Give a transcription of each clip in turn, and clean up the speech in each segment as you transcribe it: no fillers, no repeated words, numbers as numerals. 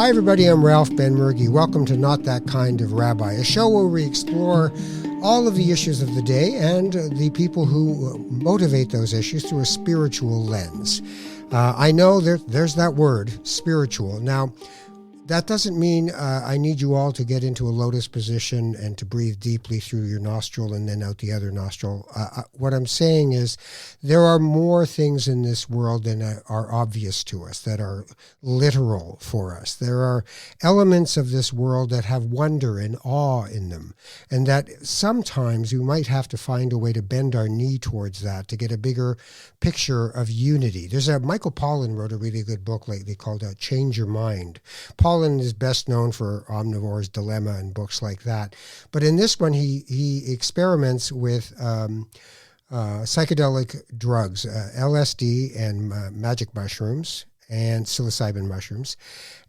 Hi, everybody. I'm Ralph Benmergui. Welcome to Not That Kind of Rabbi, a show where we explore all of the issues of the day and the people who motivate those issues through a spiritual lens. I know there's that word, spiritual. Now, that doesn't mean I need you all to get into a lotus position and to breathe deeply through your nostril and then out the other nostril. What I'm saying is there are more things in this world than are obvious to us, that are literal for us. There are elements of this world that have wonder and awe in them, and that sometimes we might have to find a way to bend our knee towards that to get a bigger picture of unity. Michael Pollan wrote a really good book lately called Change Your Mind. Pollan is best known for Omnivore's Dilemma and books like that. But in this one, he experiments with psychedelic drugs, LSD and magic mushrooms and psilocybin mushrooms.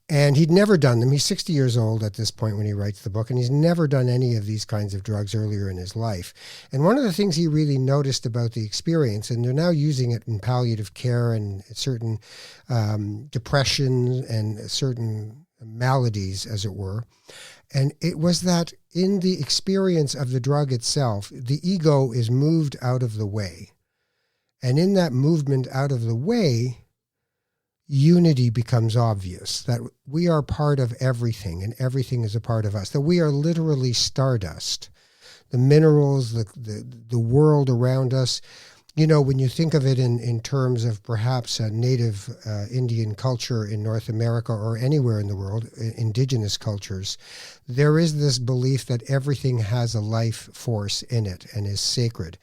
And he'd never done them. He's 60 years old at this point when he writes the book, and he's never done any of these kinds of drugs earlier in his life. And one of the things he really noticed about the experience, and they're now using it in palliative care and certain depression and certain maladies, as it were, and it was that in the experience of the drug itself, the ego is moved out of the way. And in that movement out of the way, unity becomes obvious, that we are part of everything and everything is a part of us, that we are literally stardust. The minerals, the world around us. You know, when you think of it in terms of perhaps a native Indian culture in North America or anywhere in the world, indigenous cultures, there is this belief that everything has a life force in it and is sacred.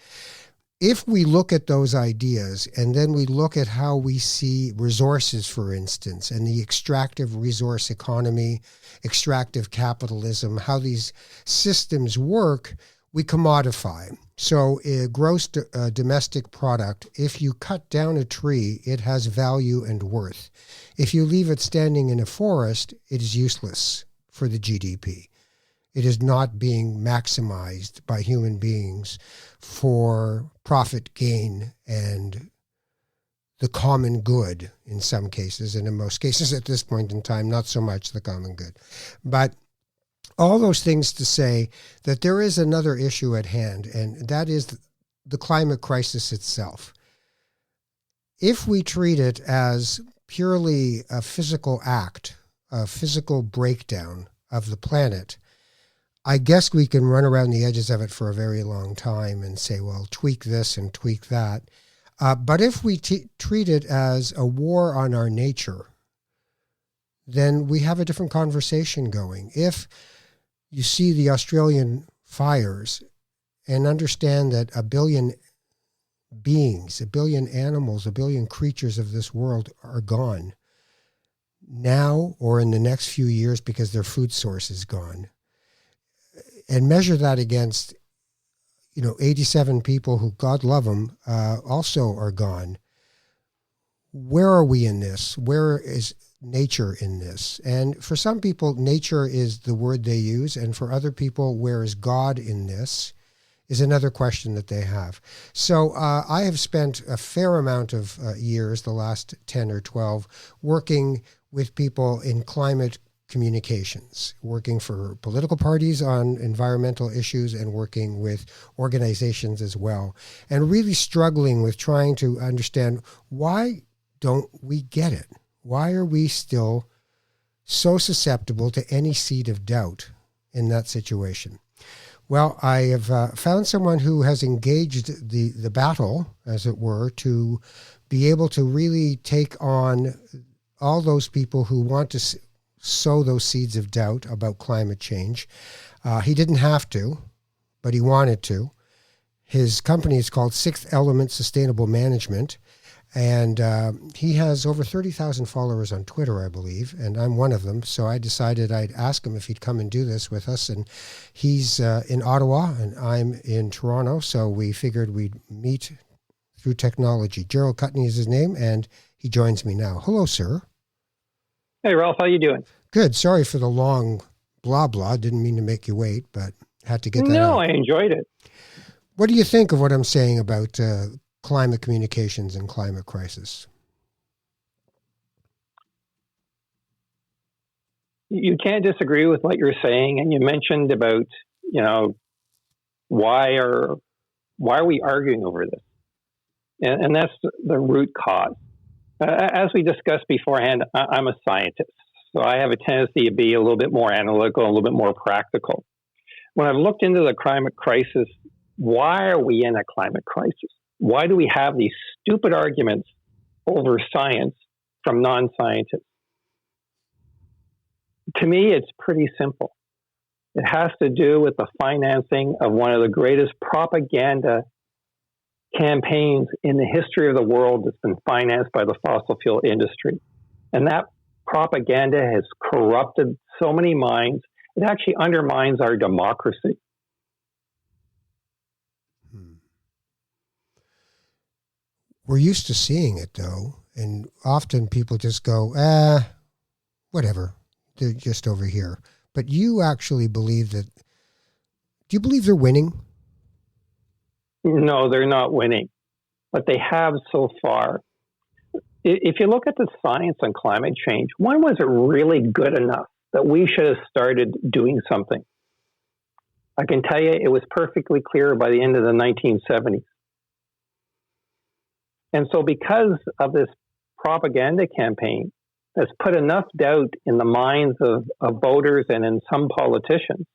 If we look at those ideas and then we look at how we see resources, for instance, and the extractive resource economy, extractive capitalism, how these systems work, we commodify. So a gross domestic product, if you cut down a tree, it has value and worth. If you leave it standing in a forest, it is useless for the GDP. It is not being maximized by human beings for profit gain and the common good in some cases, and in most cases at this point in time, not so much the common good. But all those things to say that there is another issue at hand, and that is the climate crisis itself. If we treat it as purely a physical act, a physical breakdown of the planet, I guess we can run around the edges of it for a very long time and say, well, tweak this and tweak that. But if we treat it as a war on our nature, then we have a different conversation going. If you see the Australian fires and understand that 1 billion beings, 1 billion animals, 1 billion creatures of this world are gone now or in the next few years because their food source is gone, and measure that against, 87 people who, God love them, also are gone. Where are we in this? Where is nature in this? And for some people, nature is the word they use. And for other people, where is God in this is another question that they have. So I have spent a fair amount of years, the last 10 or 12, working with people in climate communications, working for political parties on environmental issues and working with organizations as well, and really struggling with trying to understand, why don't we get it? Why are we still so susceptible to any seed of doubt in that situation? Well, I have found someone who has engaged the battle, as it were, to be able to really take on all those people who want to sow those seeds of doubt about climate change. He didn't have to, but he wanted to. His company is called Sixth Element Sustainable Management, and he has over 30,000 followers on Twitter, I believe, and I'm one of them. So I decided I'd ask him if he'd come and do this with us. And he's in Ottawa, and I'm in Toronto, so we figured we'd meet through technology. Gerald Kutney is his name, and he joins me now. Hello, sir. Hey, Ralph, how you doing? Good. Sorry for the long blah, blah. Didn't mean to make you wait, but had to get that out. No, I enjoyed it. What do you think of what I'm saying about climate communications and climate crisis? you can't disagree with what you're saying. And you mentioned about, why are we arguing over this? And that's the root cause. As we discussed beforehand, I'm a scientist, so I have a tendency to be a little bit more analytical, a little bit more practical. When I've looked into the climate crisis, why are we in a climate crisis? Why do we have these stupid arguments over science from non-scientists? To me, it's pretty simple. It has to do with the financing of one of the greatest propaganda campaigns in the history of the world that's been financed by the fossil fuel industry. And that propaganda has corrupted so many minds, it actually undermines our democracy. We're used to seeing it, though, and often people just go, whatever, they're just over here. But you actually believe that, do you believe they're winning? No, they're not winning, but they have so far. If you look at the science on climate change, when was it really good enough that we should have started doing something? I can tell you it was perfectly clear by the end of the 1970s. And so because of this propaganda campaign that's put enough doubt in the minds of voters and in some politicians,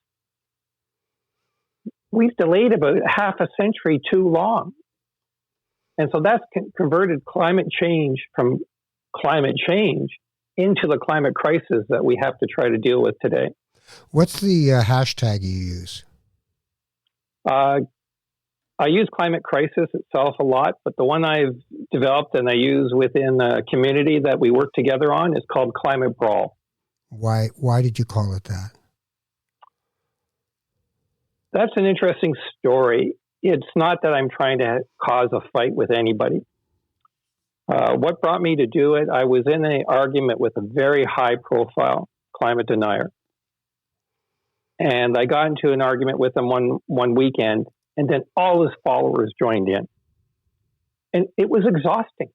we've delayed about half a century too long. And so that's converted climate change from climate change into the climate crisis that we have to try to deal with today. What's the hashtag you use? I use climate crisis itself a lot, but the one I've developed and I use within a community that we work together on is called Climate Brawl. Why did you call it that? That's an interesting story. It's not that I'm trying to cause a fight with anybody. What brought me to do it, I was in an argument with a very high-profile climate denier. And I got into an argument with him one weekend, and then all his followers joined in. And it was exhausting.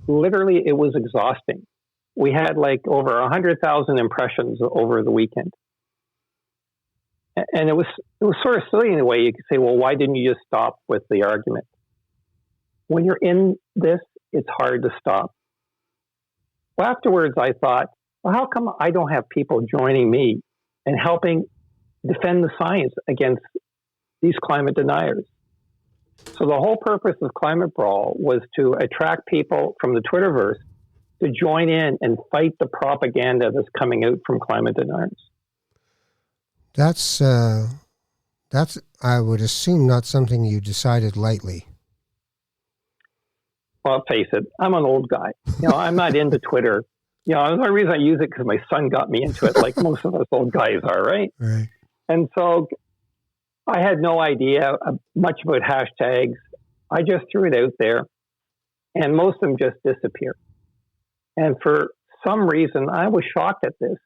Literally, it was exhausting. We had like over 100,000 impressions over the weekend. And it was sort of silly in a way. You could say, well, why didn't you just stop with the argument? When you're in this, it's hard to stop. Well, afterwards, I thought, well, how come I don't have people joining me and helping defend the science against these climate deniers? So the whole purpose of Climate Brawl was to attract people from the Twitterverse to join in and fight the propaganda that's coming out from climate deniers. That's I would assume not something you decided lightly. Well, face it, I'm an old guy. I'm not into Twitter. The only reason I use it because my son got me into it, like most of us old guys are, right? Right. And so I had no idea much about hashtags. I just threw it out there, and most of them just disappeared. And for some reason, I was shocked at this.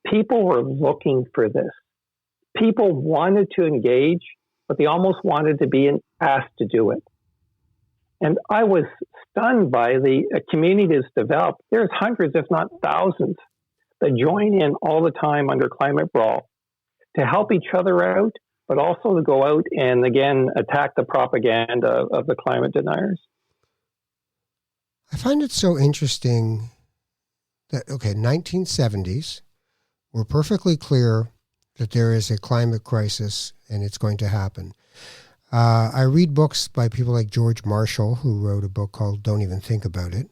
People were looking for this. People wanted to engage, but they almost wanted to be asked to do it. And I was stunned by the community that's developed. There's hundreds, if not thousands, that join in all the time under Climate Brawl to help each other out, but also to go out and, again, attack the propaganda of the climate deniers. I find it so interesting that, 1970s, we're perfectly clear that there is a climate crisis and it's going to happen. I read books by people like George Marshall, who wrote a book called Don't Even Think About It,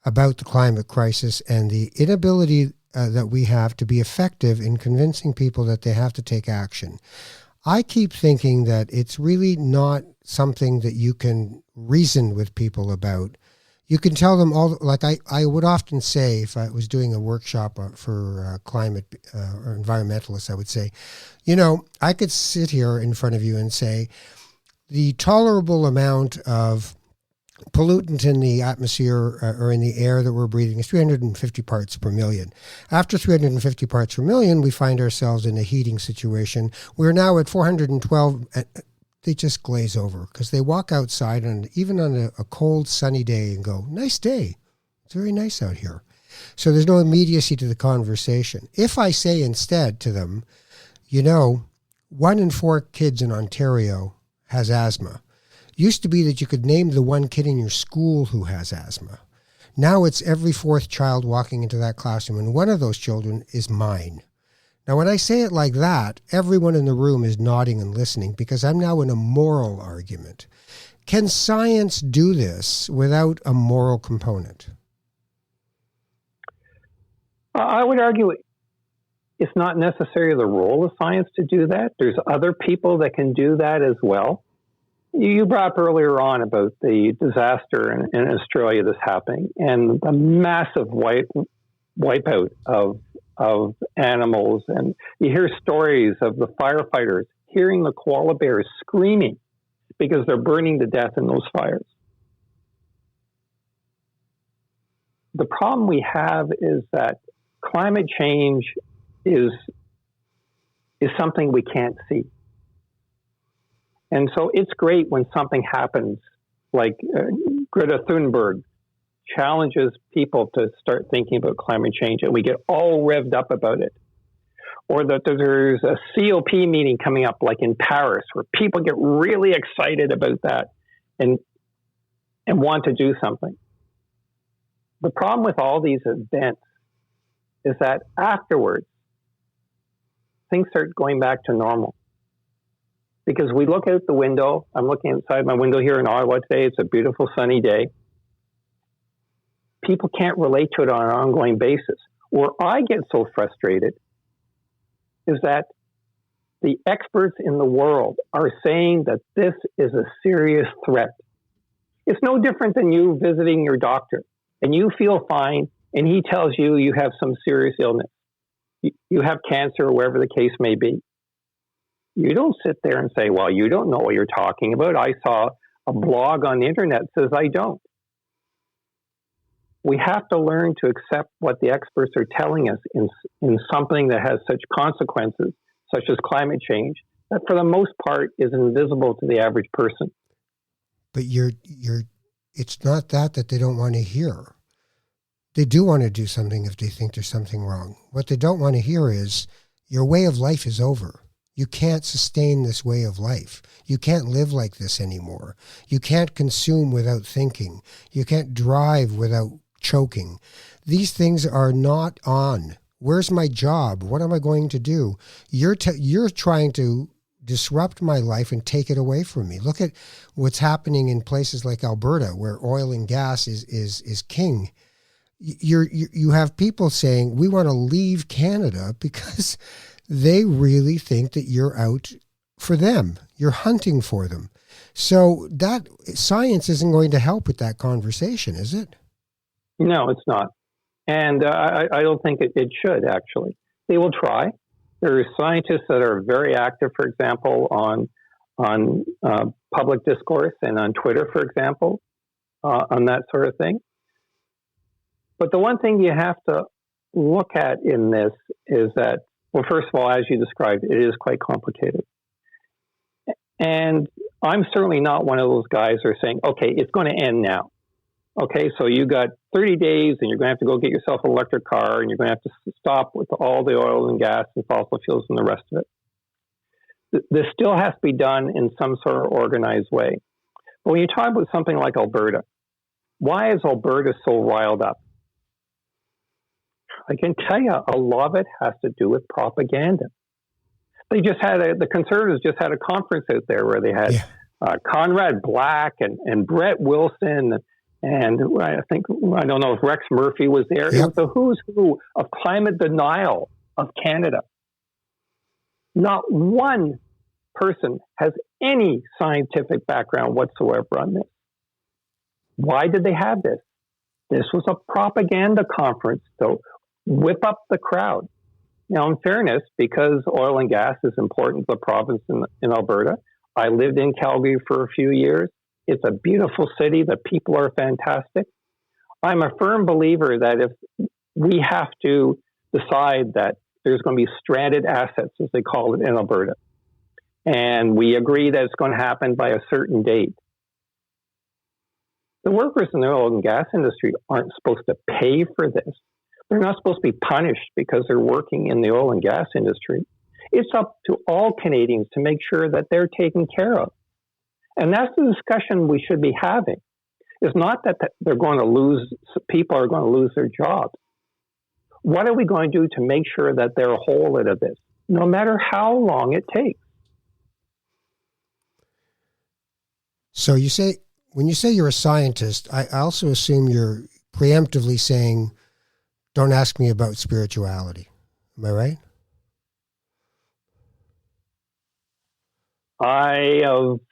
about the climate crisis and the inability that we have to be effective in convincing people that they have to take action. I keep thinking that it's really not something that you can reason with people about. You can tell them all, like I would often say, if I was doing a workshop for climate or environmentalists, I would say, I could sit here in front of you and say, the tolerable amount of pollutant in the atmosphere or in the air that we're breathing is 350 parts per million. After 350 parts per million, we find ourselves in a heating situation. We're now at 412. They just glaze over because they walk outside even on a cold, sunny day and go, nice day. It's very nice out here. So there's no immediacy to the conversation. If I say instead to them, 1 in 4 kids in Ontario has asthma. Used to be that you could name the one kid in your school who has asthma. Now it's every 4th child walking into that classroom, and one of those children is mine. Now, when I say it like that, everyone in the room is nodding and listening because I'm now in a moral argument. Can science do this without a moral component? I would argue it's not necessarily the role of science to do that. There's other people that can do that as well. You brought up earlier on about the disaster in Australia that's happening and the massive wipeout of animals. And you hear stories of the firefighters hearing the koala bears screaming because they're burning to death in those fires. The problem we have is that climate change is something we can't see. And so it's great when something happens, like Greta Thunberg challenges people to start thinking about climate change, and we get all revved up about it. Or that there's a COP meeting coming up, like in Paris, where people get really excited about that and want to do something. The problem with all these events is that afterwards, things start going back to normal. Because we look out the window, I'm looking outside my window here in Ottawa today, it's a beautiful sunny day. People can't relate to it on an ongoing basis. Where I get so frustrated is that the experts in the world are saying that this is a serious threat. It's no different than you visiting your doctor and you feel fine and he tells you you have some serious illness. You have cancer or whatever the case may be. You don't sit there and say, well, you don't know what you're talking about. I saw a blog on the internet that says I don't. We have to learn to accept what the experts are telling us in something that has such consequences, such as climate change, that for the most part is invisible to the average person. But it's not that they don't want to hear. They do want to do something if they think there's something wrong. What they don't want to hear is your way of life is over. You can't sustain this way of life. You can't live like this anymore. You can't consume without thinking. You can't drive without choking. These things are not on. Where's my job? What am I going to do? You're trying to disrupt my life and take it away from me. Look at what's happening in places like Alberta, where oil and gas is king. You have people saying we want to leave Canada because they really think that you're out for them. You're hunting for them. So that science isn't going to help with that conversation, is it? No, it's not. And I don't think it should, actually. They will try. There are scientists that are very active, for example, on public discourse and on Twitter, for example, on that sort of thing. But the one thing you have to look at in this is that, well, first of all, as you described, it is quite complicated. And I'm certainly not one of those guys who are saying, okay, it's going to end now. Okay, so you got 30 days and you're going to have to go get yourself an electric car and you're going to have to stop with all the oil and gas and fossil fuels and the rest of it. This still has to be done in some sort of organized way. But when you talk about something like Alberta, why is Alberta so riled up? I can tell you a lot of it has to do with propaganda. They just had the Conservatives just had a conference out there where they had Conrad Black and Brett Wilson and I don't know if Rex Murphy was there. Yep. It was the who's who of climate denial of Canada. Not one person has any scientific background whatsoever on this. Why did they have this? This was a propaganda conference to whip up the crowd. Now, in fairness, because oil and gas is important to the province in Alberta, I lived in Calgary for a few years. It's a beautiful city. The people are fantastic. I'm a firm believer that if we have to decide that there's going to be stranded assets, as they call it in Alberta, and we agree that it's going to happen by a certain date, the workers in the oil and gas industry aren't supposed to pay for this. They're not supposed to be punished because they're working in the oil and gas industry. It's up to all Canadians to make sure that they're taken care of. And that's the discussion we should be having. It's not that they're going to lose, people are going to lose their jobs. What are we going to do to make sure that they're whole out of this, no matter how long it takes? So when you say you're a scientist, I also assume you're preemptively saying, don't ask me about spirituality. Am I right?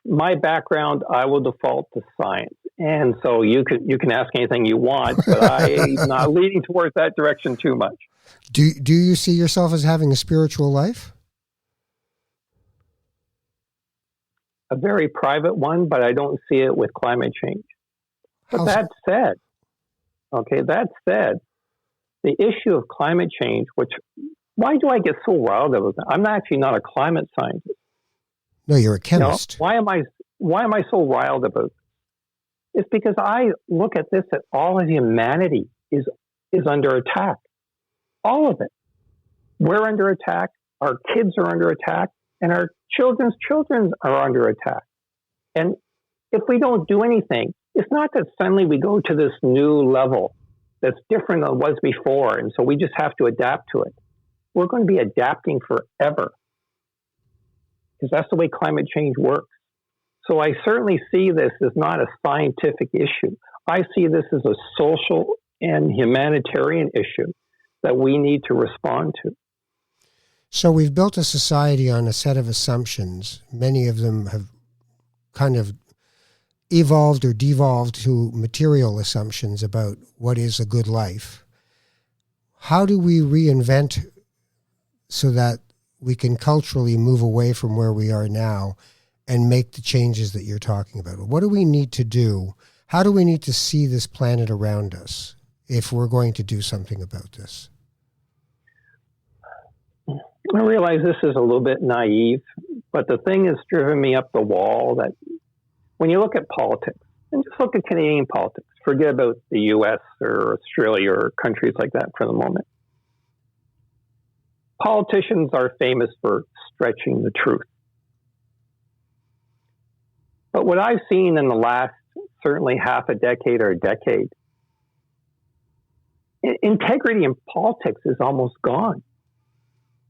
My background, I will default to science. And so you can ask anything you want, but I'm not leaning towards that direction too much. Do you see yourself as having a spiritual life? A very private one, but I don't see it with climate change. But that said, the issue of climate change, why do I get so riled about that? I'm actually not a climate scientist. No, you're a chemist. Why am I so riled about this? It's because I look at this, that all of humanity is under attack. All of it. We're under attack. Our kids are under attack. And our children's children are under attack. And if we don't do anything, it's not that suddenly we go to this new level that's different than it was before. And so we just have to adapt to it. We're going to be adapting forever, because that's the way climate change works. So I certainly see this as not a scientific issue. I see this as a social and humanitarian issue that we need to respond to. So we've built a society on a set of assumptions. Many of them have kind of evolved or devolved to material assumptions about what is a good life. How do we reinvent so that we can culturally move away from where we are now and make the changes that you're talking about? What do we need to do? How do we need to see this planet around us if we're going to do something about this? I realize this is a little bit naive, but the thing that's driven me up the wall, that when you look at politics, and just look at Canadian politics, forget about the US or Australia or countries like that for the moment. Politicians are famous for stretching the truth. But what I've seen in the last certainly half a decade or a decade, integrity in politics is almost gone.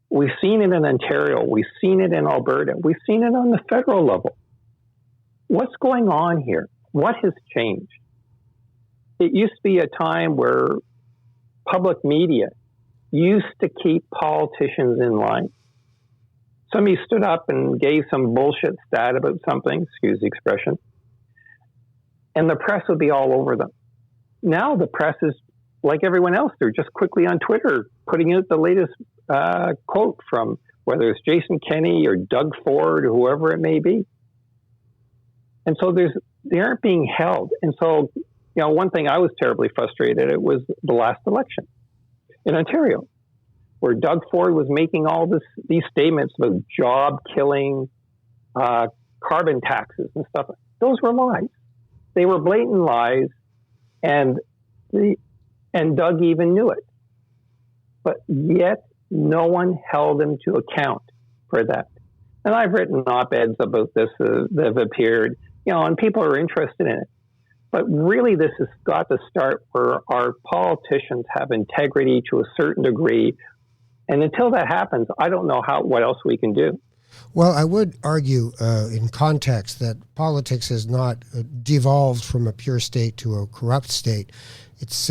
We've seen it in Ontario. We've seen it in Alberta. We've seen it on the federal level. What's going on here? What has changed? It used to be a time where public media used to keep politicians in line. Somebody stood up and gave some bullshit stat about something, excuse the expression, and the press would be all over them. Now the press is like everyone else. They're just quickly on Twitter putting out the latest quote from whether it's Jason Kenney or Doug Ford or whoever it may be. And so they aren't being held. And so, one thing I was terribly frustrated at was the last election in Ontario, where Doug Ford was making all these statements about job killing, carbon taxes and stuff. Those were lies. They were blatant lies, and Doug even knew it. But yet, no one held him to account for that. And I've written op-eds about this that have appeared, and people are interested in it. But really, this has got to start where our politicians have integrity to a certain degree. And until that happens, I don't know what else we can do. Well, I would argue in context that politics has not devolved from a pure state to a corrupt state. It's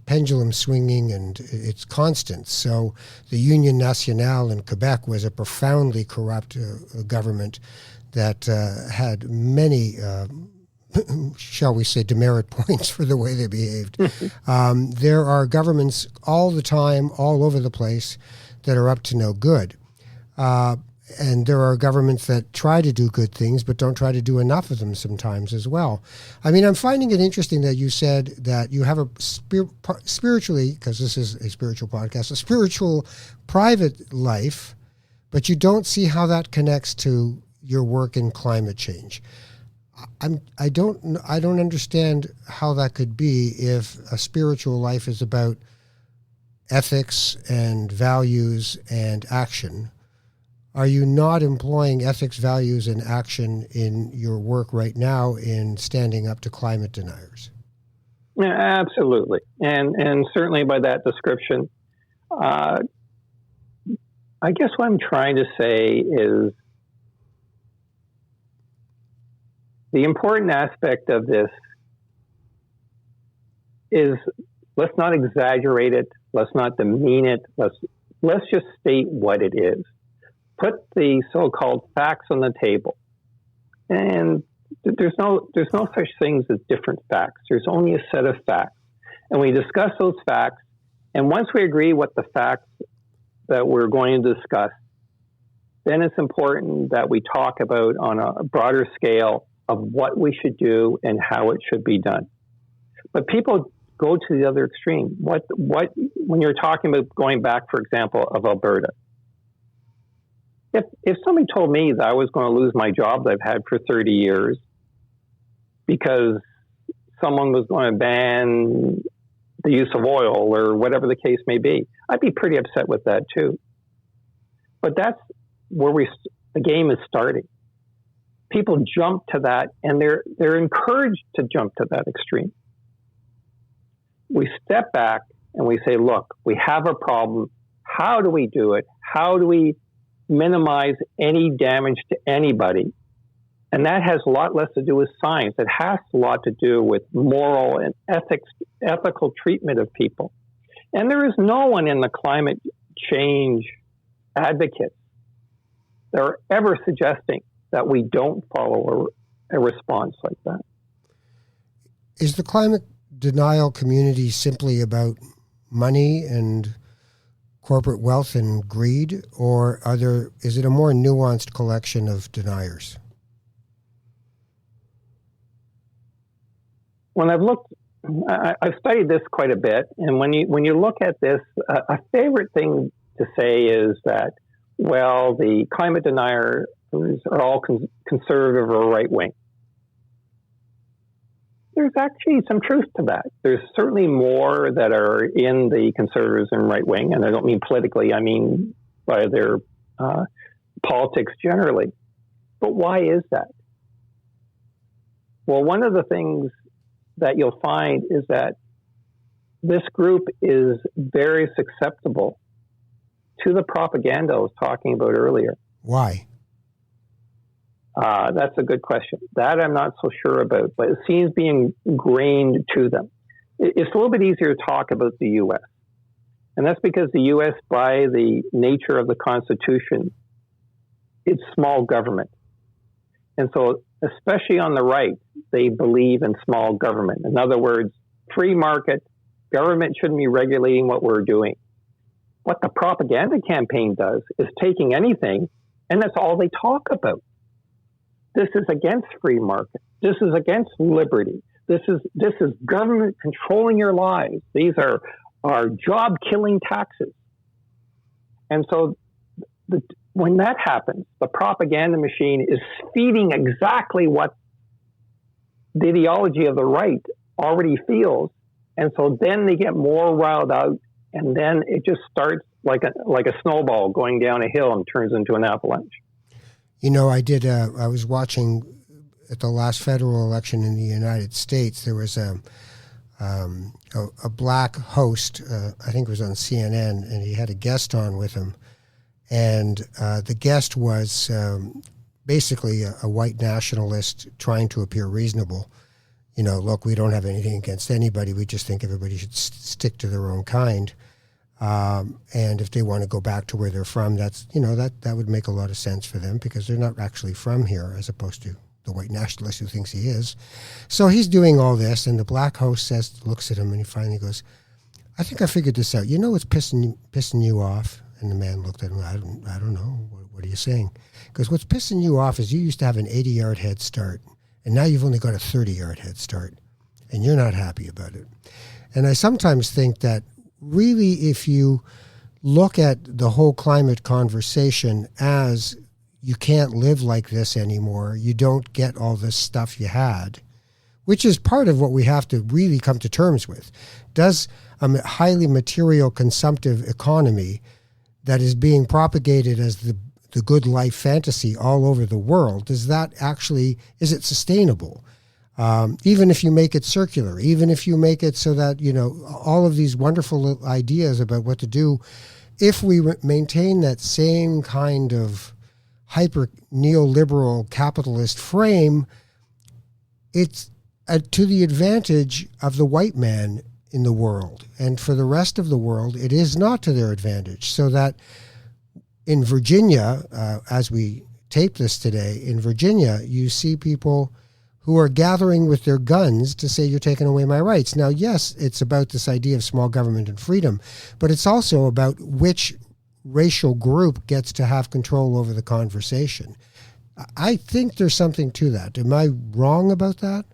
pendulum swinging and it's constant. So the Union Nationale in Quebec was a profoundly corrupt government that had many, shall we say, demerit points for the way they behaved. There are governments all the time, all over the place, that are up to no good. And there are governments that try to do good things, but don't try to do enough of them sometimes as well. I mean, I'm finding it interesting that you said that you have a spiritually, because this is a spiritual podcast, a spiritual private life, but you don't see how that connects to your work in climate change. I don't understand how that could be if a spiritual life is about ethics and values and action. Are you not employing ethics, values, and action in your work right now in standing up to climate deniers? Yeah, absolutely. And certainly by that description, I guess what I'm trying to say is the important aspect of this is let's not exaggerate it. Let's not demean it. Let's just state what it is. Put the so-called facts on the table. And there's no such things as different facts. There's only a set of facts. And we discuss those facts. And once we agree what the facts that we're going to discuss, then it's important that we talk about on a broader scale of what we should do and how it should be done. But people go to the other extreme. What when you're talking about going back, for example, of Alberta, if somebody told me that I was going to lose my job that I've had for 30 years because someone was going to ban the use of oil or whatever the case may be, I'd be pretty upset with that too. But that's where the game is starting. People jump to that, and they're encouraged to jump to that extreme. We step back and we say, look, we have a problem. How do we do it? How do we minimize any damage to anybody? And that has a lot less to do with science. It has a lot to do with moral and ethical treatment of people. And there is no one in the climate change advocates that are ever suggesting that we don't follow a response like that. Is the climate denial community simply about money and corporate wealth and greed, or is it a more nuanced collection of deniers? When I've studied this quite a bit, and when you look at this, a favorite thing to say is that, well, the climate deniers are all conservative or right wing. There's actually some truth to that. There's certainly more that are in the conservatives and right wing, and I don't mean politically, I mean by their politics generally. But why is that? Well, one of the things that you'll find is that this group is very susceptible to the propaganda I was talking about earlier. Why? That's a good question. That I'm not so sure about, but it seems being ingrained to them. It's a little bit easier to talk about the U.S. And that's because the U.S., by the nature of the Constitution, it's small government. And so, especially on the right, they believe in small government. In other words, free market, government shouldn't be regulating what we're doing. What the propaganda campaign does is taking anything, and that's all they talk about. This is against free market. This is against liberty. This is government controlling your lives. These are job-killing taxes. And so when that happens, the propaganda machine is feeding exactly what the ideology of the right already feels. And so then they get more riled out, and then it just starts like a snowball going down a hill and turns into an avalanche. You know, I was watching at the last federal election in the United States. There was a black host, I think it was on CNN, and he had a guest on with him. And the guest was basically a white nationalist trying to appear reasonable. You know, look, we don't have anything against anybody. We just think everybody should stick to their own kind. And if they want to go back to where they're from, that would make a lot of sense for them because they're not actually from here, as opposed to the white nationalist who thinks he is. So he's doing all this, and the black host looks at him, and he finally goes, "I think I figured this out. You know what's pissing you off?" And the man looked at him. I don't know. What are you saying? Because what's pissing you off is you used to have an 80-yard head start, and now you've only got a 30-yard head start, and you're not happy about it. And I sometimes think that really, if you look at the whole climate conversation as you can't live like this anymore, you don't get all this stuff you had, which is part of what we have to really come to terms with. Does a highly material consumptive economy that is being propagated as the good life fantasy all over the world, is it sustainable? Even if you make it circular, even if you make it so that, all of these wonderful ideas about what to do, if we maintain that same kind of hyper neoliberal capitalist frame, it's to the advantage of the white man in the world. And for the rest of the world, it is not to their advantage. So that in Virginia, as we tape this today, in Virginia, you see people who are gathering with their guns to say, you're taking away my rights. Now, yes, it's about this idea of small government and freedom, but it's also about which racial group gets to have control over the conversation. I think there's something to that. Am I wrong about that?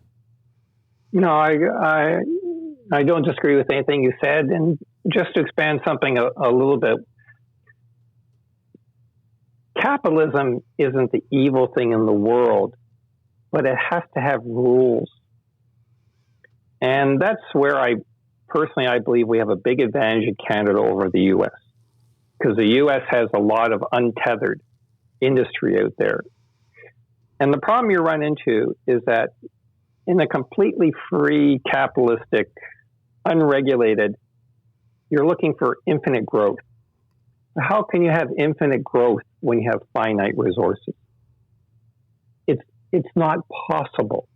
No, I don't disagree with anything you said. And just to expand something a little bit, capitalism isn't the evil thing in the world, but it has to have rules. And that's where I believe we have a big advantage in Canada over the U.S. because the U.S. has a lot of untethered industry out there. And the problem you run into is that in a completely free, capitalistic, unregulated, you're looking for infinite growth. How can you have infinite growth when you have finite resources? It's not possible.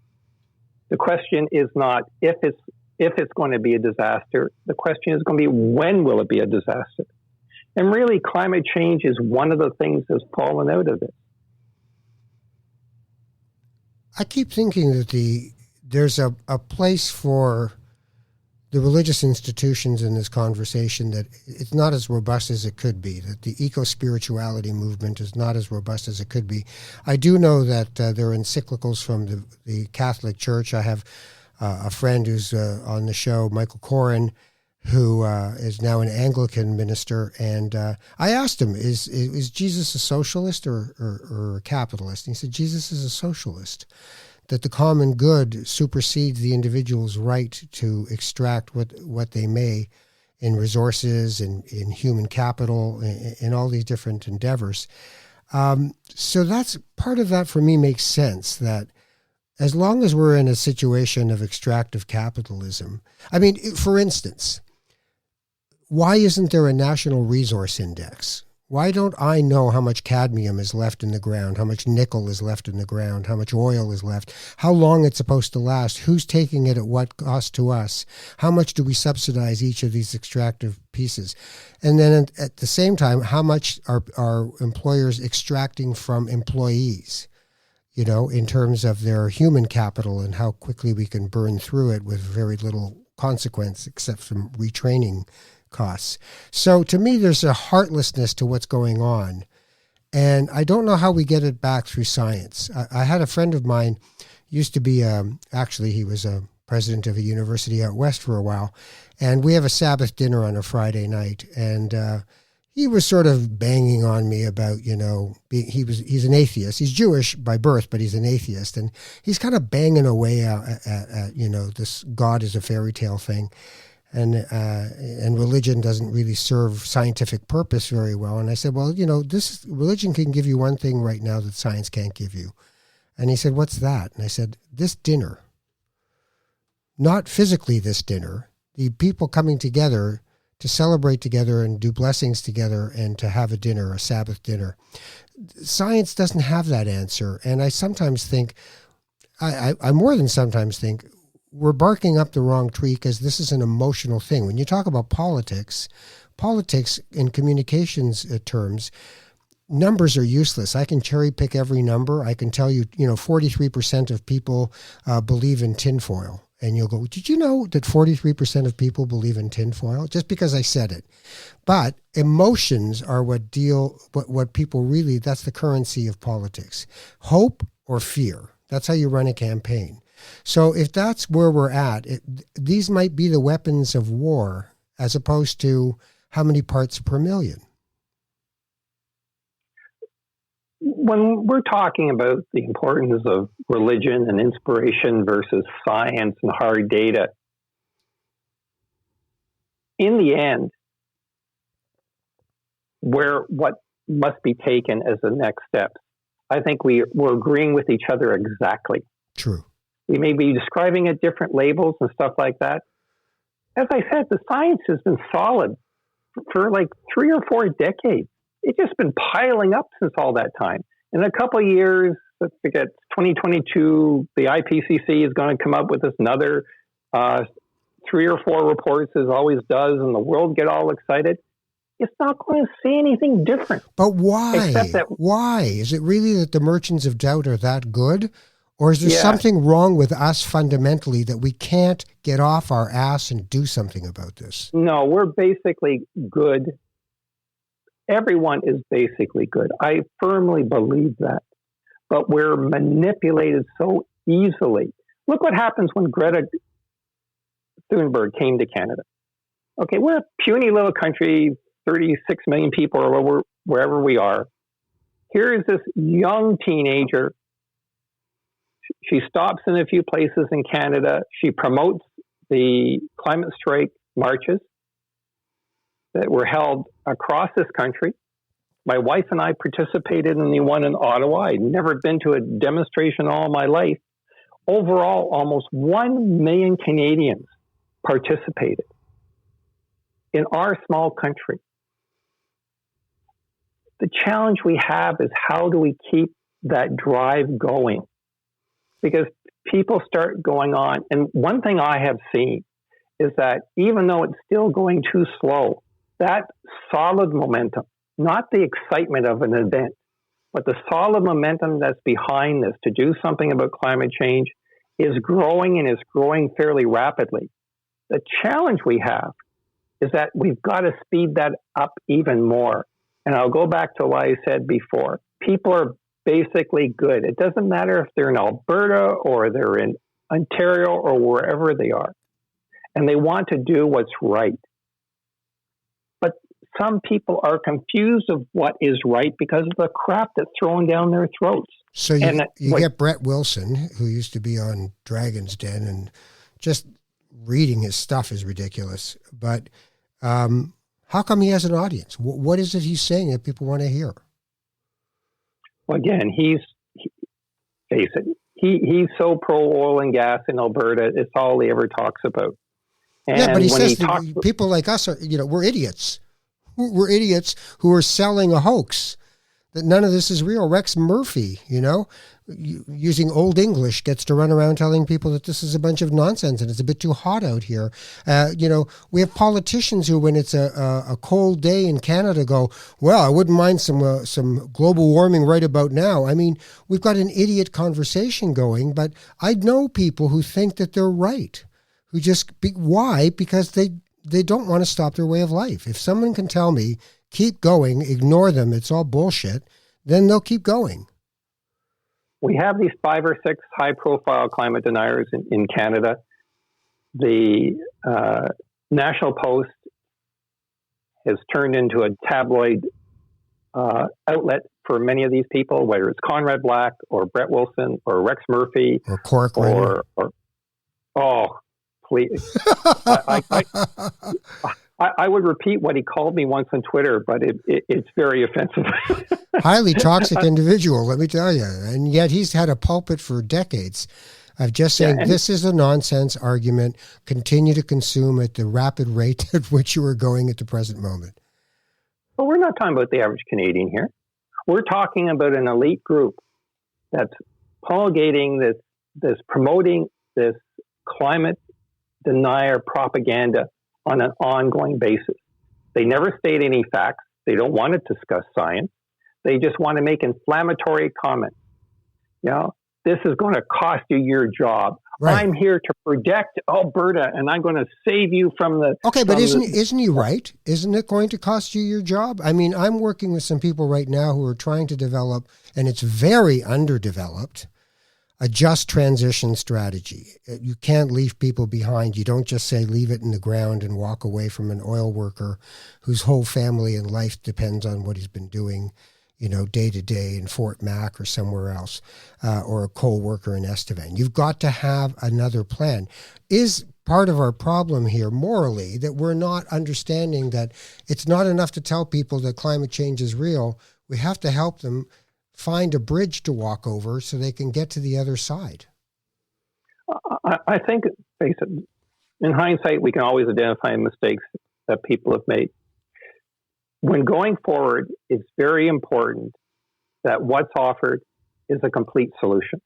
The question is not if it's going to be a disaster. The question is going to be when will it be a disaster? And really, climate change is one of the things that's fallen out of it. I keep thinking that there's a place for the religious institutions in this conversation, that it's not as robust as it could be, that the eco-spirituality movement is not as robust as it could be. I do know that there are encyclicals from the Catholic Church. I have a friend who's on the show, Michael Corrin, who is now an Anglican minister, and I asked him, is Jesus a socialist or a capitalist? And he said, Jesus is a socialist, that the common good supersedes the individual's right to extract what they may in resources and in human capital, in all these different endeavors. So that's part of that for me makes sense, that as long as we're in a situation of extractive capitalism, I mean, for instance, why isn't there a national resource index? Why don't I know how much cadmium is left in the ground, how much nickel is left in the ground, how much oil is left, how long it's supposed to last, who's taking it at what cost to us, how much do we subsidize each of these extractive pieces? And then at the same time, how much are employers extracting from employees, in terms of their human capital and how quickly we can burn through it with very little consequence except from retraining costs. So to me, there's a heartlessness to what's going on. And I don't know how we get it back through science. I had a friend of mine, used to be, actually he was a president of a university out west for a while. And we have a Sabbath dinner on a Friday night. And he was sort of banging on me about, he's an atheist. He's Jewish by birth, but he's an atheist. And he's kind of banging away at this God is a fairy tale thing. And religion doesn't really serve scientific purpose very well. And I said, well, this religion can give you one thing right now that science can't give you. And he said, what's that? And I said, this dinner, not physically this dinner, the people coming together to celebrate together and do blessings together and to have a dinner, a Sabbath dinner. Science doesn't have that answer. And I sometimes think, I more than sometimes think, we're barking up the wrong tree because this is an emotional thing. When you talk about politics in communications terms, numbers are useless. I can cherry pick every number. I can tell you, 43% of people believe in tinfoil. And you'll go, did you know that 43% of people believe in tinfoil? Just because I said it. But emotions are what people really, that's the currency of politics. Hope or fear. That's how you run a campaign. So if that's where we're at, these might be the weapons of war as opposed to how many parts per million. when we're talking about the importance of religion and inspiration versus science and hard data, in the end, what must be taken as the next step, I think we're agreeing with each other exactly. True. We may be describing it different labels and stuff like that. As I said, the science has been solid for like 3 or 4 decades. It's just been piling up since all that time. In a couple of years, let's forget 2022, the IPCC is going to come up with another 3 or 4 reports, as always does, and the world get all excited. It's not going to say anything different. But why? Why? Is it really that the merchants of doubt are that good? Or is there something wrong with us fundamentally that we can't get off our ass and do something about this? No, we're basically good. Everyone is basically good. I firmly believe that. But we're manipulated so easily. Look what happens when Greta Thunberg came to Canada. Okay, we're a puny little country, 36 million people or wherever we are. Here is this young teenager. She stops in a few places in Canada. She promotes the climate strike marches that were held across this country. My wife and I participated in the one in Ottawa. I'd never been to a demonstration all my life. Overall, almost 1 million Canadians participated in our small country. The challenge we have is how do we keep that drive going? Because people start going on. And one thing I have seen is that even though it's still going too slow, that solid momentum, not the excitement of an event, but the solid momentum that's behind this to do something about climate change is growing and is growing fairly rapidly. The challenge we have is that we've got to speed that up even more. And I'll go back to what I said before. People are basically good. It doesn't matter if they're in Alberta or they're in Ontario or wherever they are. And they want to do what's right. But some people are confused of what is right because of the crap that's thrown down their throats. So you get Brett Wilson, who used to be on Dragon's Den, and just reading his stuff is ridiculous. But how come he has an audience? What is it he's saying that people want to hear? Well, again, he's so pro oil and gas in Alberta. It's all he ever talks about. And yeah, but he says people like us are, we're idiots. We're idiots who are selling a hoax, that none of this is real. Rex Murphy, using old English, gets to run around telling people that this is a bunch of nonsense and it's a bit too hot out here. We have politicians who, when it's a cold day in Canada, go, well, I wouldn't mind some global warming right about now. I mean, we've got an idiot conversation going, but I know people who think that they're right, who why? Because they don't want to stop their way of life. If someone can tell me, keep going, ignore them, it's all bullshit, then they'll keep going. We have these 5 or 6 high-profile climate deniers in Canada. The National Post has turned into a tabloid outlet for many of these people, whether it's Conrad Black or Brett Wilson or Rex Murphy or Corcoran. Please. I would repeat what he called me once on Twitter, but it's very offensive. Highly toxic individual, let me tell you. And yet he's had a pulpit for decades of just saying, this is a nonsense argument. Continue to consume at the rapid rate at which you are going at the present moment. But we're not talking about the average Canadian here. We're talking about an elite group that's promulgating this promoting this climate denier propaganda on an ongoing basis. They never state any facts. They don't want to discuss science. They just want to make inflammatory comments. This is going to cost you your job. Right. I'm here to protect Alberta, and I'm going to save you from the... Okay, but isn't he right? Isn't it going to cost you your job? I mean, I'm working with some people right now who are trying to develop, and it's very underdeveloped, a just transition strategy. You can't leave people behind. You don't just say leave it in the ground and walk away from an oil worker whose whole family and life depends on what he's been doing. day to day in Fort Mac or somewhere else, or a coal worker in Estevan. You've got to have another plan. Is part of our problem here morally that we're not understanding that it's not enough to tell people that climate change is real. We have to help them find a bridge to walk over so they can get to the other side. I think, face it, in hindsight, we can always identify mistakes that people have made. When going forward, it's very important that what's offered is a complete solution.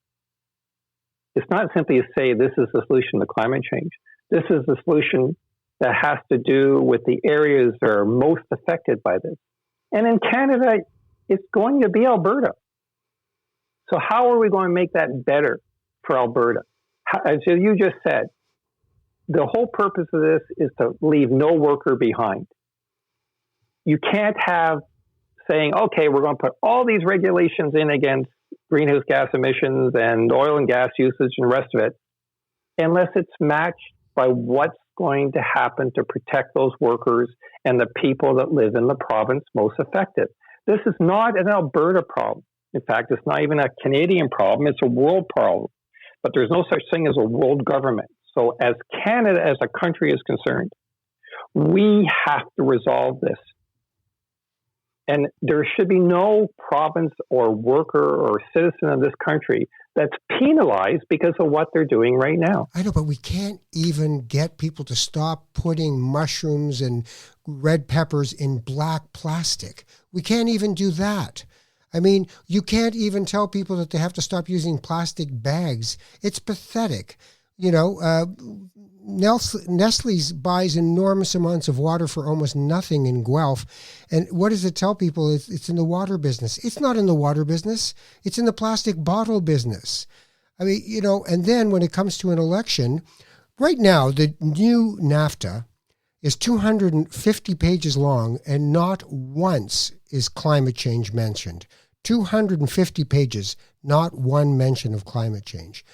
It's not simply to say this is the solution to climate change. This is the solution that has to do with the areas that are most affected by this. And in Canada, it's going to be Alberta. So how are we going to make that better for Alberta? As you just said, the whole purpose of this is to leave no worker behind. You can't have saying, okay, we're going to put all these regulations in against greenhouse gas emissions and oil and gas usage and the rest of it, unless it's matched by what's going to happen to protect those workers and the people that live in the province most affected. This is not an Alberta problem. In fact, it's not even a Canadian problem. It's a world problem. But there's no such thing as a world government. So as Canada, as a country is concerned, we have to resolve this. And there should be no province or worker or citizen of this country that's penalized because of what they're doing right now. I know, but we can't even get people to stop putting mushrooms and red peppers in black plastic. We can't even do that. I mean, you can't even tell people that they have to stop using plastic bags. It's pathetic. Nestle's buys enormous amounts of water for almost nothing in Guelph. And what does it tell people? It's in the water business. It's not in the water business. It's in the plastic bottle business. I mean, and then when it comes to an election, right now, the new NAFTA is 250 pages long and not once is climate change mentioned. 250 pages, not one mention of climate change.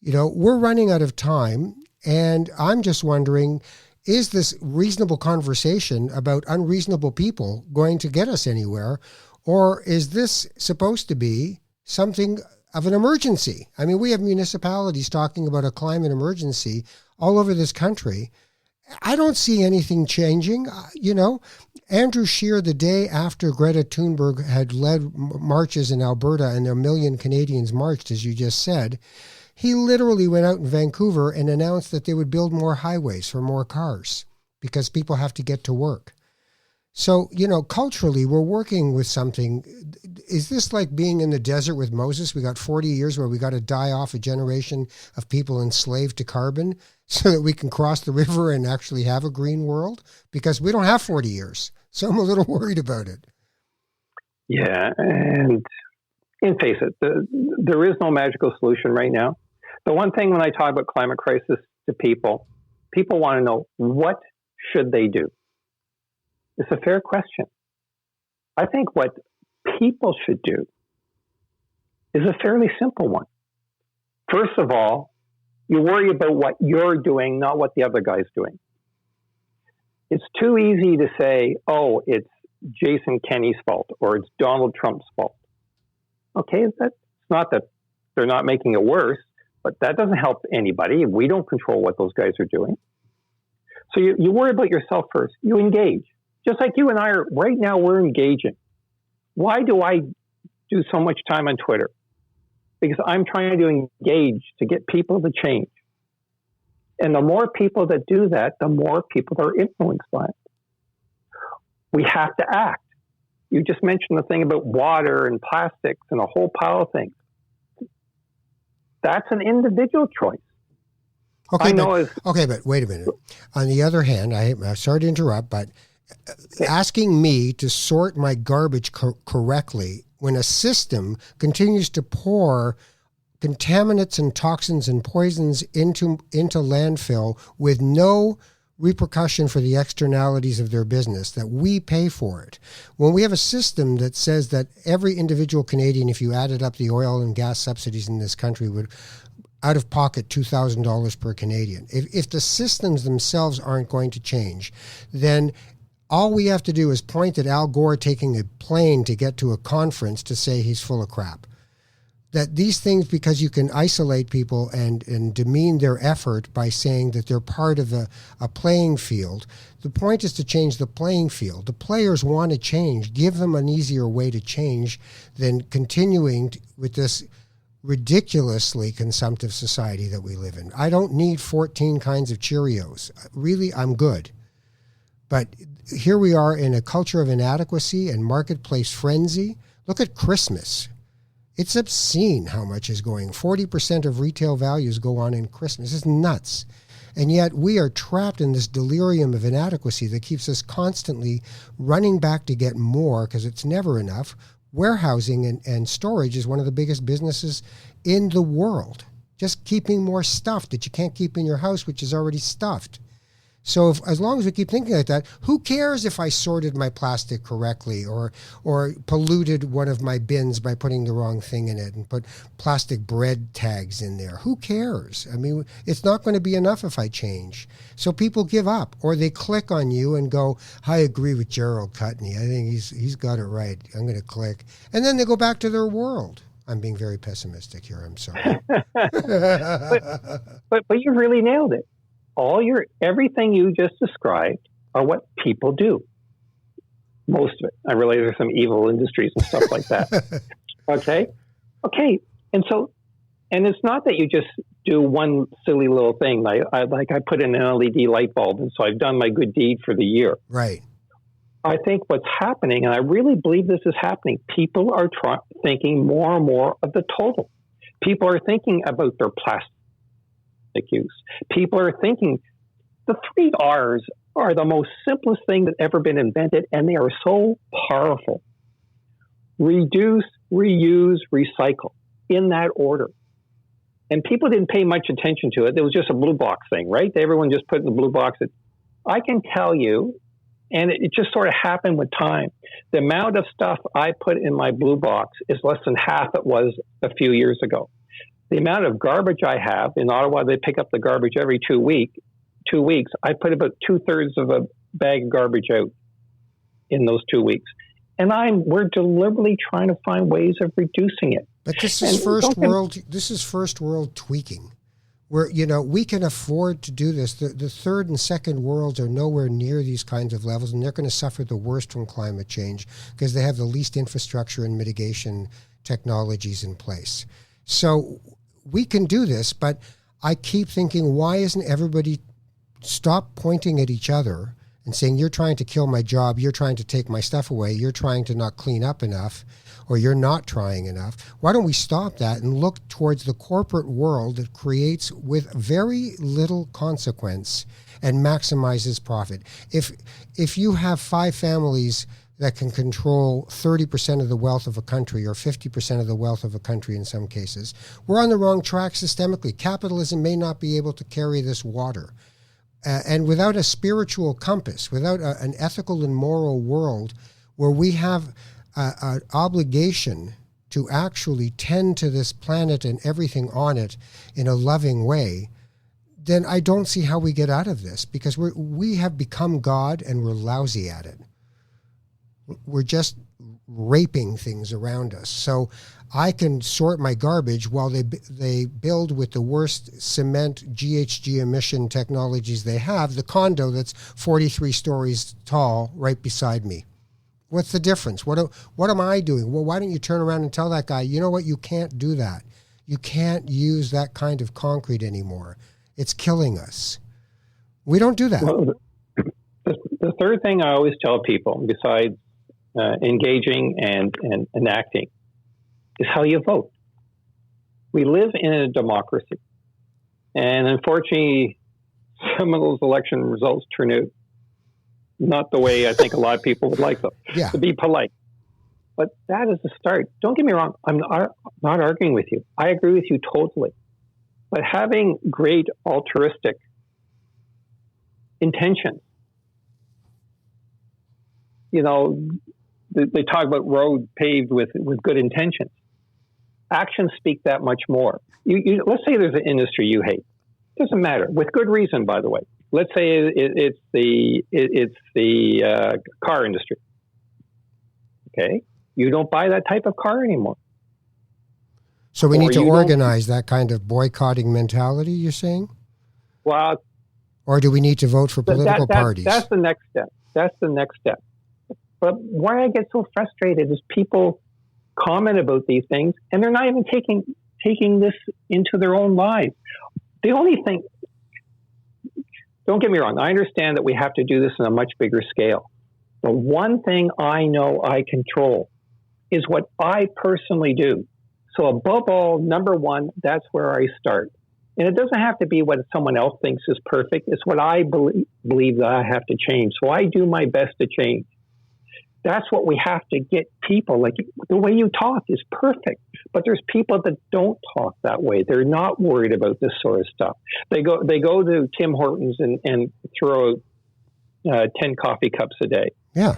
We're running out of time, and I'm just wondering, is this reasonable conversation about unreasonable people going to get us anywhere, or is this supposed to be something of an emergency? I mean, we have municipalities talking about a climate emergency all over this country. I don't see anything changing. Andrew Scheer, the day after Greta Thunberg had led marches in Alberta and a million Canadians marched, as you just said, he literally went out in Vancouver and announced that they would build more highways for more cars because people have to get to work. So, culturally, we're working with something. Is this like being in the desert with Moses? We got 40 years where we got to die off a generation of people enslaved to carbon so that we can cross the river and actually have a green world? Because we don't have 40 years. So I'm a little worried about it. Yeah, and face it, there is no magical solution right now. The one thing when I talk about climate crisis to people want to know, what should they do? It's a fair question. I think what people should do is a fairly simple one. First of all, you worry about what you're doing, not what the other guy's doing. It's too easy to say, oh, it's Jason Kenney's fault or it's Donald Trump's fault. Okay, that's not that they're not making it worse, but that doesn't help anybody. We don't control what those guys are doing. So you worry about yourself first. You engage. Just like you and I are, right now we're engaging. Why do I do so much time on Twitter? Because I'm trying to engage to get people to change. And the more people that do that, the more people are influenced by it. We have to act. You just mentioned the thing about water and plastics and a whole pile of things. That's an individual choice. Okay, but wait a minute. On the other hand, I'm sorry to interrupt, but asking me to sort my garbage correctly when a system continues to pour contaminants and toxins and poisons into landfill with no repercussion for the externalities of their business, that we pay for it. When we have a system that says that every individual Canadian, if you added up the oil and gas subsidies in this country, would out of pocket $2,000 per Canadian. If the systems themselves aren't going to change, then All we have to do is point at Al Gore taking a plane to get to a conference to say he's full of crap. That these things, because you can isolate people and demean their effort by saying that they're part of a playing field, the point is to change the playing field. The players want to change. Give them an easier way to change than continuing with this ridiculously consumptive society that we live in. I don't need 14 kinds of Cheerios. Really, I'm good. But here we are in a culture of inadequacy and marketplace frenzy. Look at Christmas. It's obscene how much is going. 40% of retail values go on in Christmas. It's nuts. And yet we are trapped in this delirium of inadequacy that keeps us constantly running back to get more because it's never enough. Warehousing and storage is one of the biggest businesses in the world. Just keeping more stuff that you can't keep in your house, which is already stuffed. So as long as we keep thinking like that, who cares if I sorted my plastic correctly or polluted one of my bins by putting the wrong thing in it and put plastic bread tags in there? Who cares? I mean, it's not going to be enough if I change. So people give up, or they click on you and go, I agree with Gerald Kutney. I think he's got it right. I'm going to click. And then they go back to their world. I'm being very pessimistic here. I'm sorry. but you really nailed it. Everything you just described are what people do. Most of it. I realize there's some evil industries and stuff like that. Okay. And it's not that you just do one silly little thing. I put in an LED light bulb, and so I've done my good deed for the year. Right. I think what's happening, and I really believe this is happening, people are thinking more and more of the total. People are thinking about their plastic use. People are thinking the 3 R's are the most simplest thing that's ever been invented, and they are so powerful. Reduce, reuse, recycle, in that order. And people didn't pay much attention to it. It was just a blue box thing, right? Everyone just put in the blue box. I can tell you, and it just sort of happened with time, the amount of stuff I put in my blue box is less than half it was a few years ago. The amount of garbage I have in Ottawa, they pick up the garbage every 2 weeks. I put about 2/3 of a bag of garbage out in those 2 weeks. And we're deliberately trying to find ways of reducing it. But this is first world tweaking. Where, we can afford to do this. The third and second worlds are nowhere near these kinds of levels, and they're going to suffer the worst from climate change because they have the least infrastructure and mitigation technologies in place. So we can do this, but I keep thinking, why isn't everybody stop pointing at each other and saying, you're trying to kill my job, you're trying to take my stuff away, you're trying to not clean up enough, or you're not trying enough? Why don't we stop that and look towards the corporate world that creates with very little consequence and maximizes profit? If you have 5 families that can control 30% of the wealth of a country or 50% of the wealth of a country in some cases, we're on the wrong track systemically. Capitalism may not be able to carry this water. And without a spiritual compass, without an ethical and moral world where we have an obligation to actually tend to this planet and everything on it in a loving way, then I don't see how we get out of this, because we have become God and we're lousy at it. We're just raping things around us. So I can sort my garbage while they build with the worst cement GHG emission technologies they have, the condo that's 43 stories tall right beside me. What's the difference? What am I doing? Well, why don't you turn around and tell that guy, you know what, you can't do that. You can't use that kind of concrete anymore. It's killing us. We don't do that. Well, the third thing I always tell people, besides engaging and enacting, is how you vote. We live in a democracy. And unfortunately, some of those election results turn out not the way I think a lot of people would like them, to be polite. But that is the start. Don't get me wrong. I'm not arguing with you. I agree with you totally. But having great altruistic intentions, they talk about road paved with good intentions. Actions speak that much more. Let's say there's an industry you hate. Doesn't matter. With good reason, by the way. let's say it's the car industry. Okay, you don't buy that type of car anymore. So we need to organize that kind of boycotting mentality, you're saying? Well, or do we need to vote for political parties? That's the next step. That's the next step. But why I get so frustrated is people comment about these things and they're not even taking this into their own lives. The only thing, don't get me wrong, I understand that we have to do this on a much bigger scale. The one thing I know I control is what I personally do. So above all, number one, that's where I start. And it doesn't have to be what someone else thinks is perfect. It's what I believe that I have to change. So I do my best to change. That's what we have to get people. Like, the way you talk is perfect, but there's people that don't talk that way. They're not worried about this sort of stuff. They go to Tim Hortons and throw 10 coffee cups a day. Yeah,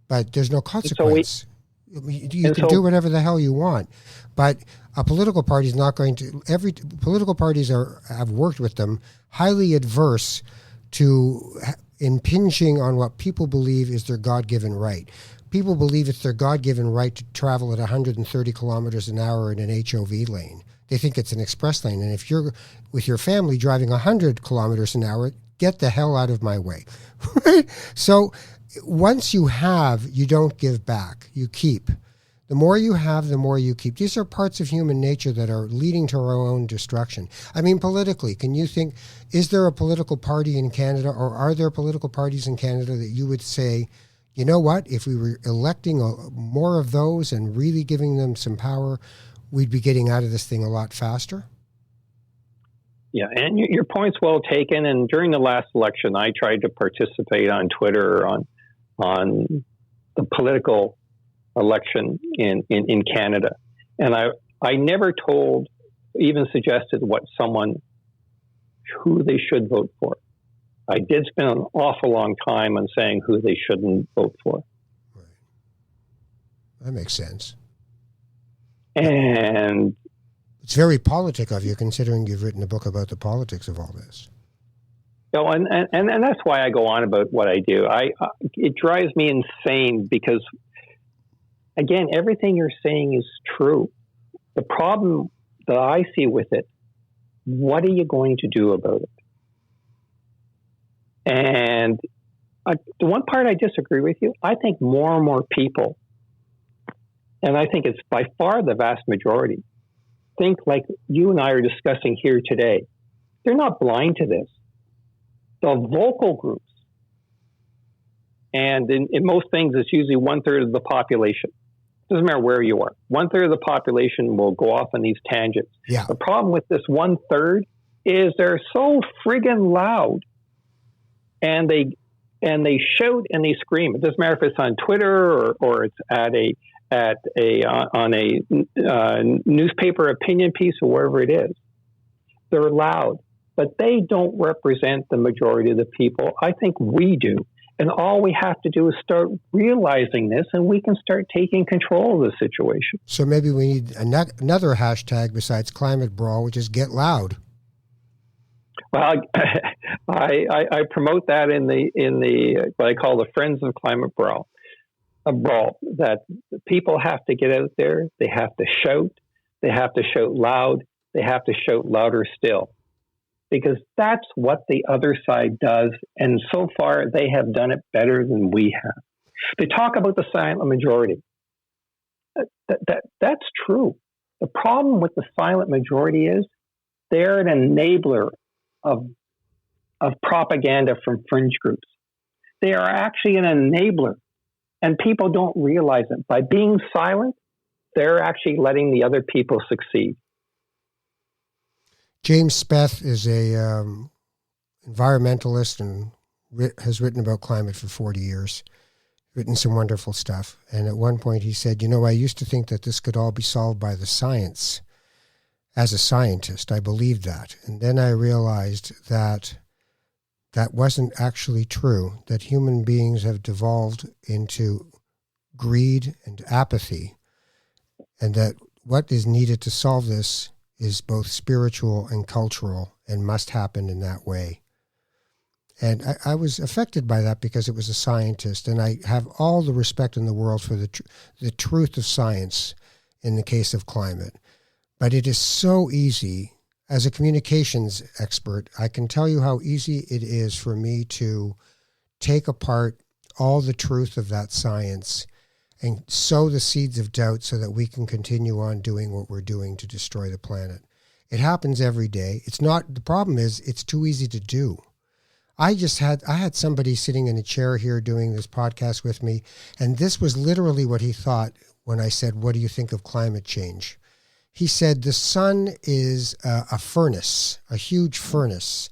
but there's no consequence. You can do whatever the hell you want, but a political party is not going to. Every political parties have worked with them, highly adverse to impinging on what people believe is their God-given right. People believe it's their God-given right to travel at 130 kilometers an hour in an HOV lane. They think it's an express lane, and if you're with your family driving 100 kilometers an hour, get the hell out of my way. So once you have, you don't give back. You keep. The more you have, the more you keep. These are parts of human nature that are leading to our own destruction. I mean, politically, can you think, is there a political party in Canada, or are there political parties in Canada that you would say, you know what, if we were electing more of those and really giving them some power, we'd be getting out of this thing a lot faster? Yeah, and your point's well taken. And during the last election, I tried to participate on Twitter on the political election in Canada. And I never even suggested who they should vote for. I did spend an awful long time on saying who they shouldn't vote for. Right. That makes sense. And it's very politic of you, considering you've written a book about the politics of all this. No, and that's why I go on about what I do. It drives me insane because, again, everything you're saying is true. The problem that I see with it, what are you going to do about it? And the one part I disagree with you, I think more and more people, and I think it's by far the vast majority, think like you and I are discussing here today. They're not blind to this. The vocal groups, and in most things, it's usually 1/3 of the population. Doesn't matter where you are. 1/3 of the population will go off on these tangents. Yeah. The problem with this 1/3 is they're so friggin' loud, and they shout and they scream. It doesn't matter if it's on Twitter or it's on a newspaper opinion piece or wherever it is. They're loud, but they don't represent the majority of the people. I think we do. And all we have to do is start realizing this, and we can start taking control of the situation. So maybe we need another hashtag besides Climate Brawl, which is Get Loud. Well, I promote that in the what I call the Friends of Climate Brawl. A brawl that people have to get out there. They have to shout. They have to shout loud. They have to shout louder still. Because that's what the other side does, and so far they have done it better than we have. They talk about the silent majority. That's true. The problem with the silent majority is they're an enabler of propaganda from fringe groups. They are actually an enabler, and people don't realize it. By being silent, they're actually letting the other people succeed. James Speth is a environmentalist and has written about climate for 40 years, written some wonderful stuff. And at one point he said, I used to think that this could all be solved by the science. As a scientist, I believed that. And then I realized that that wasn't actually true, that human beings have devolved into greed and apathy, and that what is needed to solve this is both spiritual and cultural and must happen in that way. And I was affected by that because it was a scientist, and I have all the respect in the world for the truth of science in the case of climate. But it is so easy, as a communications expert, I can tell you how easy it is for me to take apart all the truth of that science and sow the seeds of doubt so that we can continue on doing what we're doing to destroy the planet. It happens every day. The problem is it's too easy to do. I had somebody sitting in a chair here doing this podcast with me, and this was literally what he thought when I said, "What do you think of climate change?" He said, "The sun is a furnace, a huge furnace,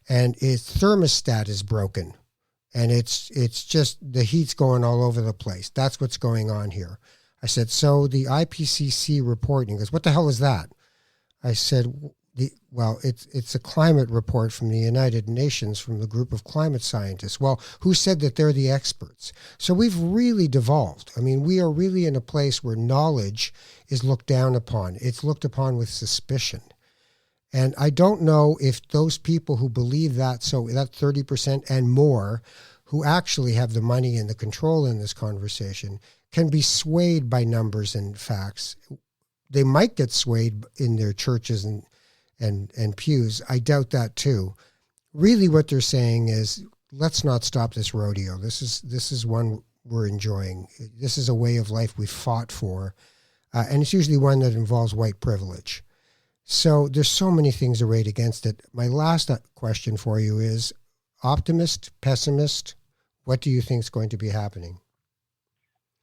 and its thermostat is broken, and it's just the heat's going all over the place. That's what's going on here." I said, "So the IPCC report," and he goes, "What the hell is that?" I said, "Well, it's a climate report from the United Nations from the group of climate scientists." "Well, who said that they're the experts?" So we've really devolved. I mean, we are really in a place where knowledge is looked down upon. It's looked upon with suspicion. And I don't know if those people who believe that, so that 30% and more, who actually have the money and the control in this conversation, can be swayed by numbers and facts. They might get swayed in their churches and pews. I doubt that too. Really what they're saying is, let's not stop this rodeo. This is one we're enjoying. This is a way of life we fought for. And it's usually one that involves white privilege. So there's so many things arrayed against it. My last question for you is, optimist, pessimist, what do you think is going to be happening?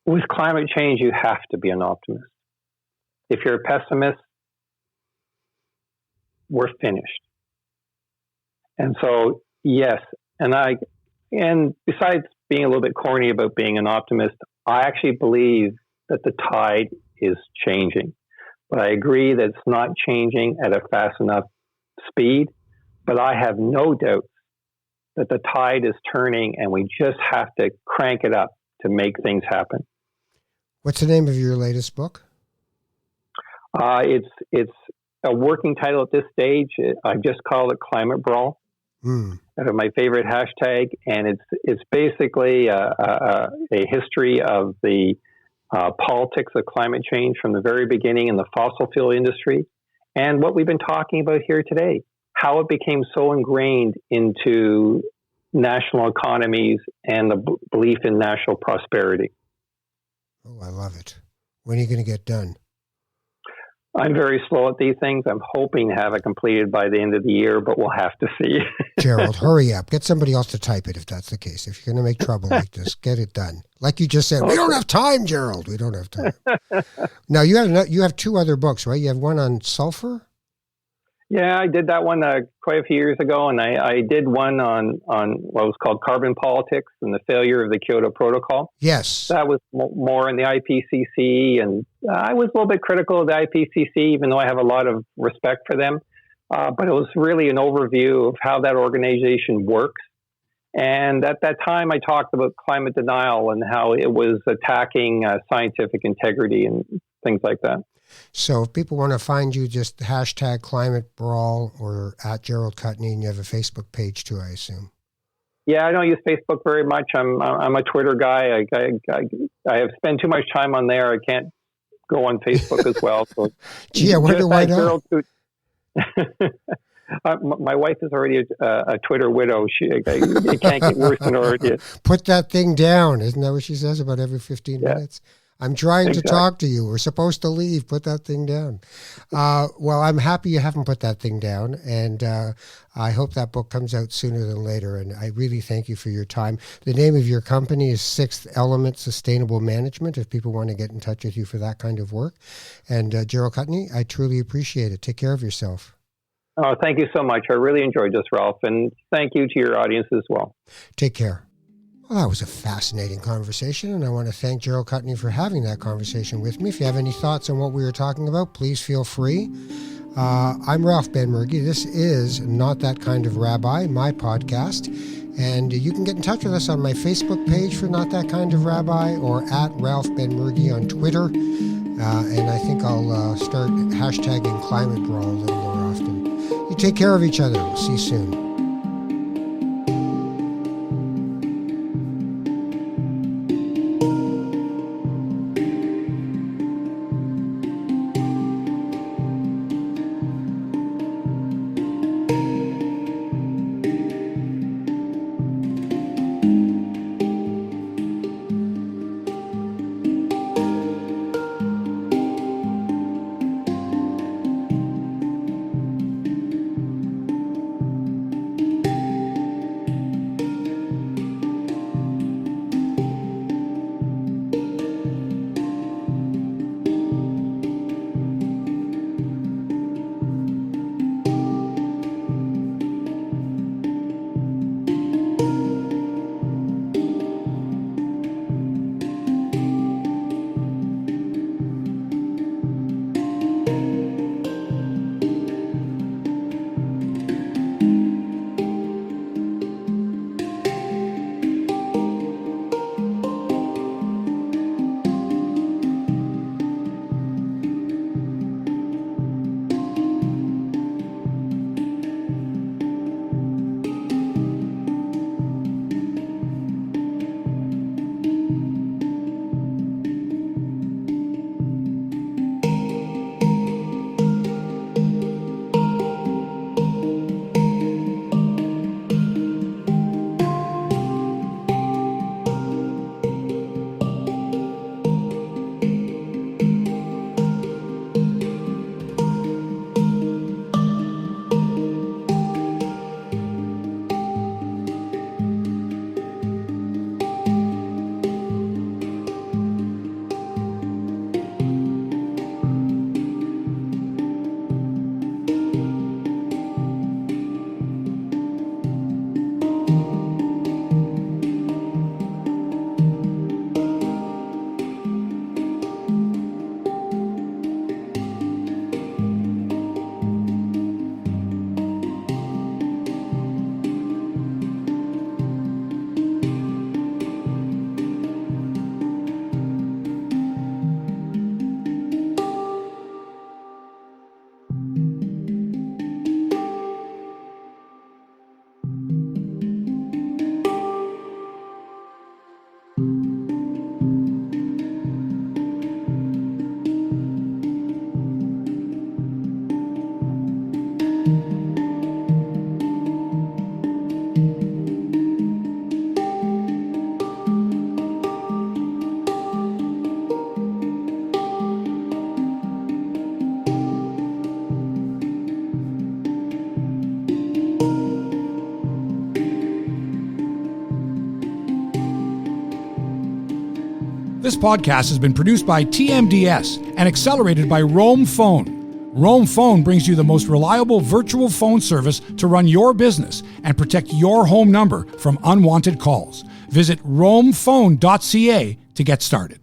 With climate change, you have to be an optimist. If you're a pessimist, we're finished. And so, yes, and besides being a little bit corny about being an optimist, I actually believe that the tide is changing. But I agree that it's not changing at a fast enough speed. But I have no doubt that the tide is turning, and we just have to crank it up to make things happen. What's the name of your latest book? It's a working title at this stage. I just call it Climate Brawl. Out of my favorite hashtag, and it's basically a history of the politics of climate change from the very beginning in the fossil fuel industry, and what we've been talking about here today, how it became so ingrained into national economies and the belief in national prosperity. Oh, I love it. When are you going to get done? I'm very slow at these things. I'm hoping to have it completed by the end of the year, but we'll have to see. Gerald, hurry up. Get somebody else to type it if that's the case. If you're going to make trouble like this, get it done. Like you just said, we don't have time, Gerald. We don't have time. Now, you have two other books, right? You have one on sulfur? Yeah, I did that one quite a few years ago, and I did one on what was called carbon politics and the failure of the Kyoto Protocol. Yes. That was more in the IPCC, and I was a little bit critical of the IPCC, even though I have a lot of respect for them. But it was really an overview of how that organization works. And at that time, I talked about climate denial and how it was attacking scientific integrity and things like that. So if people want to find you, just hashtag Climate Brawl or at Gerald Kutney, and you have a Facebook page too, I assume. Yeah, I don't use Facebook very much. I'm a Twitter guy. I have spent too much time on there. I can't go on Facebook as well. So gee, I wonder why not. My wife is already a Twitter widow. It can't get worse than already. Put that thing down. Isn't that what she says about every 15 minutes? I'm trying to talk to you. We're supposed to leave. Put that thing down. Well, I'm happy you haven't put that thing down. And I hope that book comes out sooner than later. And I really thank you for your time. The name of your company is Sixth Element Sustainable Management, if people want to get in touch with you for that kind of work. And Gerald Kutney, I truly appreciate it. Take care of yourself. Oh, thank you so much. I really enjoyed this, Ralph. And thank you to your audience as well. Take care. Well, that was a fascinating conversation, and I want to thank Gerald Kutney for having that conversation with me. If you have any thoughts on what we were talking about, please feel free. I'm Ralph Benmergui. This is Not That Kind of Rabbi, my podcast, and you can get in touch with us on my Facebook page for Not That Kind of Rabbi or at Ralph Benmergui on Twitter, and I think I'll start hashtagging Climate Brawl a little more often. You take care of each other. We'll see you soon. This podcast has been produced by TMDS and accelerated by Roam Phone. Roam Phone brings you the most reliable virtual phone service to run your business and protect your home number from unwanted calls. Visit roamphone.ca to get started.